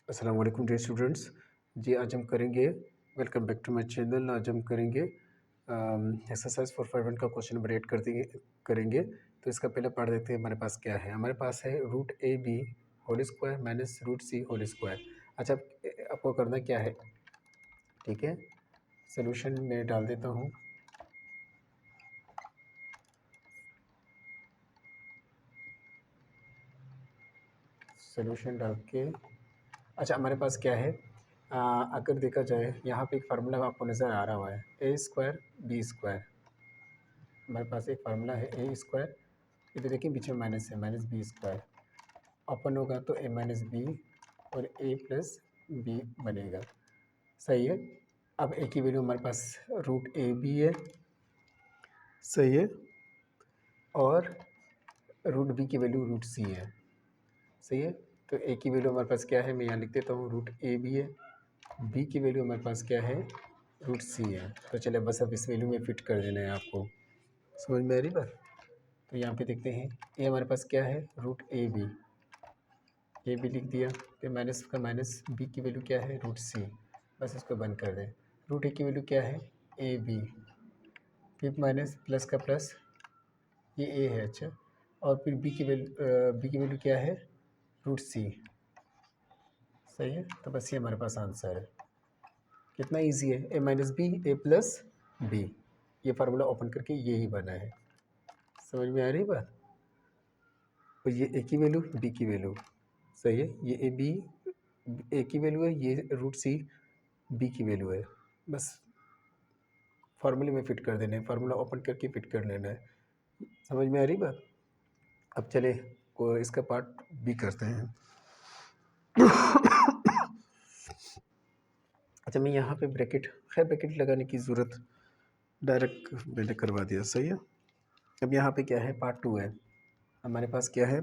अस्सलाम वालेकुम dear students. जी आज हम करेंगे welcome back to my channel. आज हम करेंगे एक्सरसाइज 451 का क्वेश्चन नंबर 8 करेंगे। तो इसका पहले पार्ट देखते हैं हमारे पास क्या है। हमारे पास है root A B whole square minus root C whole square. अच्छा, आपको करना क्या है, ठीक है। सोल्यूशन में डाल देता हूँ। सोल्यूशन डाल के अच्छा हमारे पास क्या है, अगर देखा जाए यहाँ पे एक फार्मूला आपको नज़र आ रहा हुआ है, ए स्क्वायर बी स्क्वायर। हमारे पास एक फार्मूला है ए स्क्वायर, इधर देखिए बीच में माइनस है, माइनस बी स्क्वायर। ओपन होगा तो ए माइनस बी और ए प्लस बी बनेगा, सही है। अब ए की वैल्यू हमारे पास रूट ए बी है, सही है, और रूट बी की वैल्यू रूट सी है, सही है। तो ए की वैल्यू हमारे पास क्या है, मैं यहाँ लिख देता हूँ, रूट ए बी है। बी की वैल्यू हमारे पास क्या है, रूट सी है। तो चलिए बस अब इस वैल्यू में फिट कर देना है आपको, समझ में आ रही बात। तो यहाँ पे देखते हैं ए हमारे पास क्या है, रूट ए बी लिख दिया। फिर माइनस का माइनस, बी की वैल्यू क्या है, रूट सी। बस इसको बंद कर दें। रूट ए की वैल्यू क्या है, ए बी, फिर माइनस प्लस का प्लस, ये ए है, अच्छा। और फिर बी की वैल्यू क्या है, रूट सी, सही है। तो बस ये हमारे पास आंसर है। कितना इजी है, ए माइनस बी ए प्लस बी, ये फार्मूला ओपन करके ये ही बना है, समझ में आ रही बात। और ये ए की वैल्यू बी की वैल्यू, सही है। ये ए बी ए की वैल्यू है, ये रूट सी बी की वैल्यू है। बस फार्मूले में फिट कर देना है, फार्मूला ओपन करके फिट कर लेना है, समझ में आ रही बात। अब चले को इसका पार्ट बी करते हैं। अच्छा, मैं यहाँ पे ब्रैकेट लगाने की ज़रूरत डायरेक्ट मैंने करवा दिया, सही है। अब यहाँ पे क्या है, पार्ट 2 है हमारे पास, क्या है,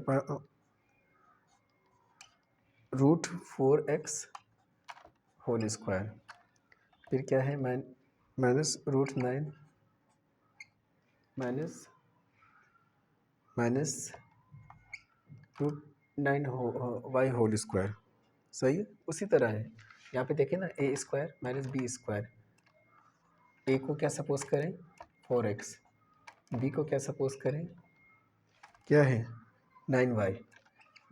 रूट 4x होल स्क्वायर। फिर क्या है, minus root 9 minus root 9 Y whole square, सही है। उसी तरह है, यहाँ पे देखें ना, A square minus B square. A को क्या सपोज करें, 4x, बी को क्या सपोज करें, क्या है, 9y,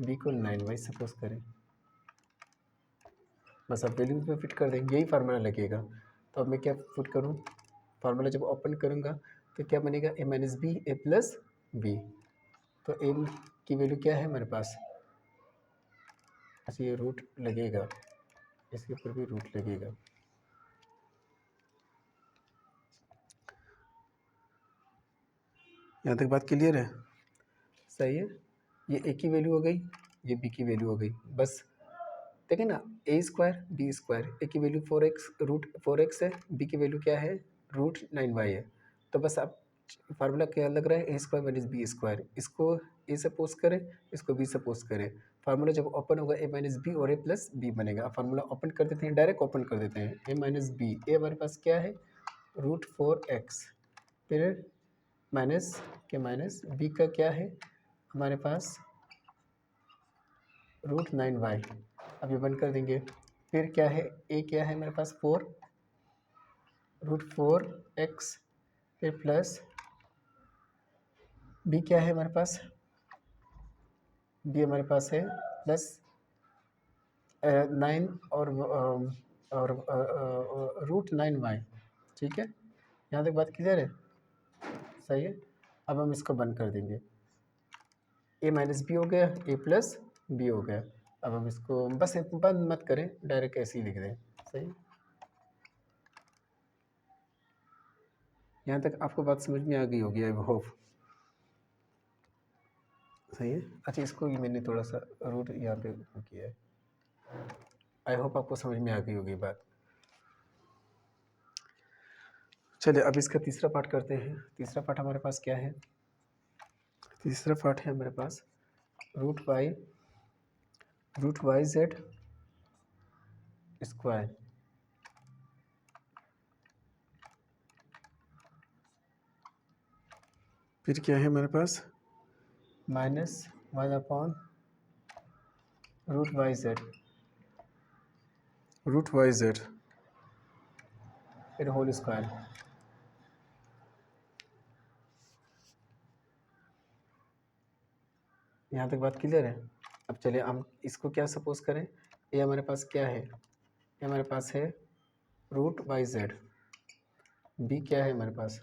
बी को 9y सपोज करें। बस अब वैल्यू में फिट कर देंगे, यही फार्मूला लगेगा। तो अब मैं क्या पुट करूँ, फार्मूला जब ओपन करूँगा तो क्या बनेगा, ए माइनस बी ए प्लस बी। तो ए की वैल्यू क्या है हमारे पास, अच्छा ये रूट लगेगा, इसके ऊपर भी रूट लगेगा। यहाँ तक बात क्लियर है, सही है। ये ए की वैल्यू हो गई, ये बी की वैल्यू हो गई। बस देखें ना, ए स्क्वायर बी स्क्वायर, ए की वैल्यू 4x रूट 4x है, बी की वैल्यू क्या है, रूट 9y है। तो बस आप फार्मूला क्या लग रहा है, ए स्क्वायर माइनस बी स्क्वायर, इसको ए सपोज करें, इसको बी सपोज करें। फार्मूला जब ओपन होगा ए माइनस बी और ए प्लस बी बनेगा। फार्मूला ओपन कर देते हैं, डायरेक्ट ओपन कर देते हैं। ए माइनस बी, ए हमारे पास क्या है, रूट 4x, फिर माइनस के माइनस, बी का क्या है हमारे पास, रूट 9y। अब ये बंद कर देंगे। फिर क्या है, ए क्या है हमारे पास, 4 रूट 4x, फिर प्लस बी क्या है हमारे पास, बी हमारे पास है प्लस 9 और रूट 9y, ठीक है। यहाँ तक बात क्लियर है, सही है। अब हम इसको बंद कर देंगे, ए माइनस बी हो गया, ए प्लस बी हो गया। अब हम इसको बस बंद मत करें, डायरेक्ट ऐसे ही लिख दें, सही। यहाँ तक आपको बात समझ में आ गई होगी, आई होप, सही है। अच्छा, इसको भी मैंने थोड़ा सा रूट यहाँ पे किया है, आई होप आपको समझ में आ गई होगी बात। चलिए अब इसका तीसरा पार्ट करते हैं। तीसरा पार्ट हमारे पास क्या है, तीसरा पार्ट है हमारे पास रूट वाई जेड स्क्वायर। फिर क्या है हमारे पास, minus 1 upon root Y Z. Root Y Z फिर होल स्क्वायर। यहाँ तक बात क्लियर है। अब चलिए हम इसको क्या सपोज करें, ये हमारे पास क्या है, ये हमारे पास है रूट वाई जेड। बी क्या है हमारे पास,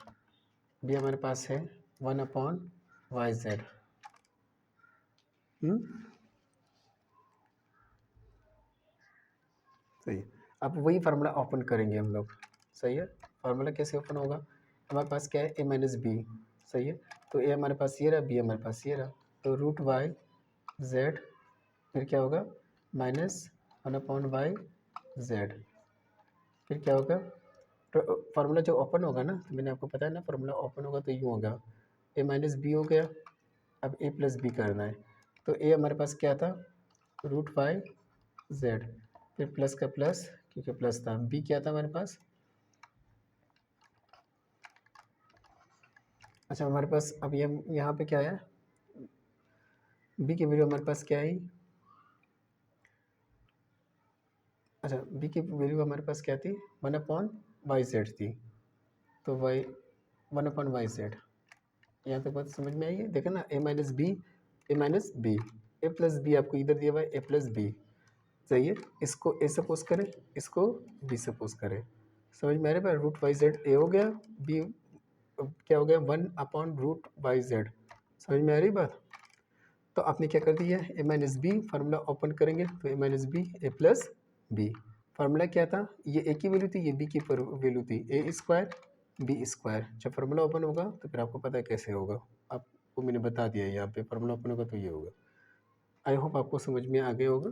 बी हमारे पास है 1/YZ। सही। अब वही फार्मूला ओपन करेंगे हम लोग। सही है। फार्मूला कैसे ओपन होगा, हमारे पास क्या है A-B। सही है। तो ए हमारे पास ये रहा, बी हमारे पास ये रहा, तो रूट वाई जेड फिर क्या होगा -1/YZ। फिर क्या होगा, तो फार्मूला जो ओपन होगा ना, तो मैंने आपको पता है ना फार्मूला ओपन होगा तो यूँ होगा, A-B हो गया। अब A+B करना है, तो ए हमारे पास क्या था रूट वाई जेड, फिर प्लस का प्लस क्योंकि प्लस था, बी क्या था हमारे पास, अच्छा हमारे पास अब ये यहाँ पे क्या है, बी की वैल्यू हमारे पास क्या है, अच्छा बी की वैल्यू हमारे पास क्या थी 1/YZ थी, तो वाई 1/YZ। यहाँ तक बात समझ में आई है, देखा ना A-B, A-B, A+B आपको इधर दिया हुआ है A+B। सही है। इसको ए सपोज करें, इसको बी सपोज करें, समझ में आ रहा है। रूट वाई जेड ए हो गया, बी क्या हो गया 1/√YZ। समझ में आ रही बात। तो आपने क्या कर दिया A-B, फार्मूला ओपन करेंगे तो A-B A+B। फार्मूला क्या था, ये ए की वैल्यू थी, ये बी की वैल्यू थी, A² B²। जब फार्मूला ओपन होगा तो फिर आपको पता है कैसे होगा, आपको मैंने बता दिया यहाँ पे फार्मूला ओपन होगा तो ये होगा। आई होप आपको समझ में आ गया होगा।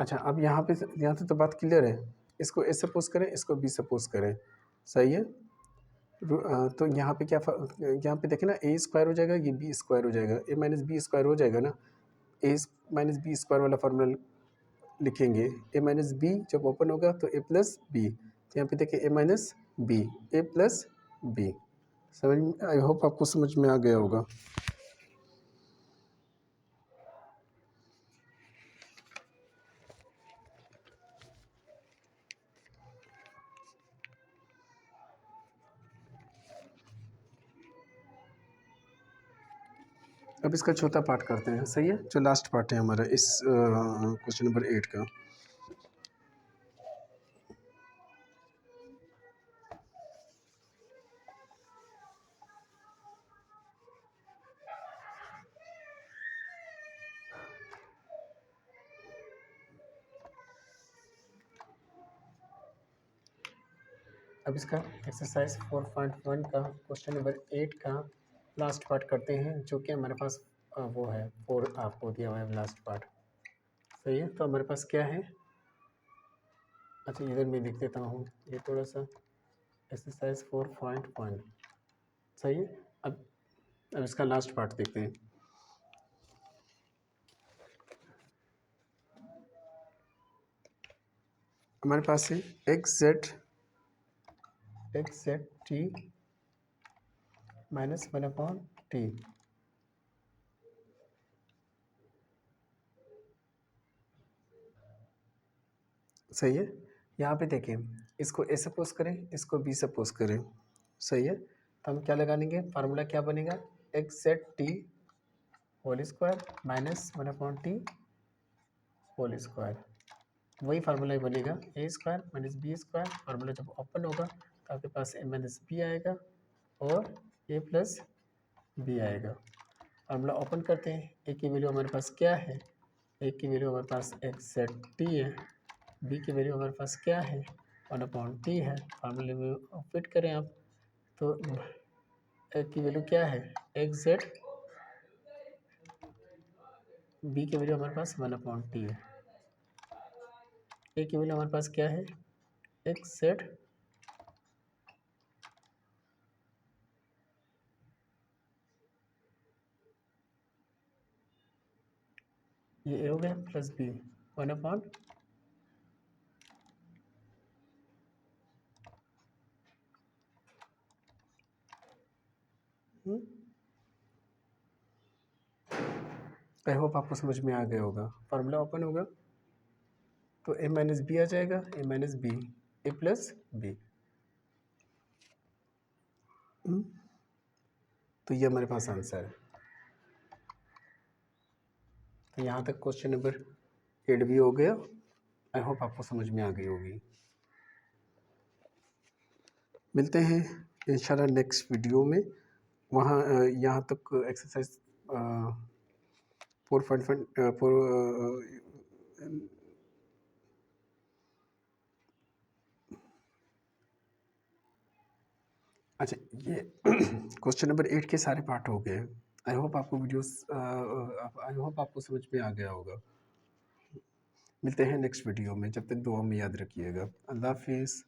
अच्छा अब यहाँ पे, यहाँ से तो बात क्लियर है। इसको ए सपोज करें, इसको बी सपोज करें। सही है। तो यहाँ पे क्या यहाँ पे देखें ना, A² हो जाएगा, ये B² हो जाएगा, A-B² हो जाएगा ना। A-B² वाला फार्मूला लिखेंगे, A-B जब ओपन होगा तो A+B। तो यहाँ पे देखिए A-B A+B। समझ में, आई होप आपको समझ में आ गया होगा। अब इसका चौथा पार्ट करते हैं। सही है, जो लास्ट पार्ट है हमारा इस क्वेश्चन नंबर 8 का। अब इसका एक्सरसाइज 4.1 का क्वेश्चन नंबर 8 का लास्ट पार्ट करते हैं, जो कि हमारे पास वो है 4 आपको दिया हुआ है लास्ट पार्ट। सही है। तो हमारे पास क्या है, अच्छा इधर मैं लिख देता हूँ, ये थोड़ा सा एक्सरसाइज 4.1। सही है। अब इसका लास्ट पार्ट देखते हैं। हमारे पास है XZ t -1/t। सही है। यहाँ पे देखें, इसको ए सपोज करें, इसको बी सपोज करें। सही है। तो हम क्या लगा लेंगे, फार्मूला क्या बनेगा, XZ t whole square -1/t whole square. वही फार्मूला बनेगा A² - B²। फार्मूला जब ओपन होगा तो आपके पास A-B आएगा और A+B आएगा। फार्मूला ओपन करते हैं, ए की वैल्यू हमारे पास क्या है, ए की वैल्यू हमारे पास XZ है, बी की वैल्यू हमारे पास क्या है 1/t है। फार्मूले में फिट करें आप, तो ए की वैल्यू क्या है XZ, बी की वैल्यू हमारे पास 1/t है, ए की वैल्यू हमारे पास क्या है XZ, ये ए हो गया प्लस बी 1/। आई होप आपको समझ में आ गया होगा। फार्मूला ओपन होगा तो ए माइनस बी आ जाएगा, ए माइनस बी, ए प्लस बी। तो ये हमारे पास आंसर है। तो यहाँ तक क्वेश्चन नंबर 8 भी हो गया। आई होप आपको समझ में आ गई होगी। मिलते हैं इंशाल्लाह नेक्स्ट वीडियो में। वहाँ यहाँ तक एक्सरसाइज 4.4 अच्छा, ये क्वेश्चन नंबर 8 के सारे पार्ट हो गए। आई होप आपको आई होप आपको समझ में आ गया होगा। मिलते हैं नेक्स्ट वीडियो में, जब तक दुआ में याद रखिएगा। अल्लाह हाफिज़।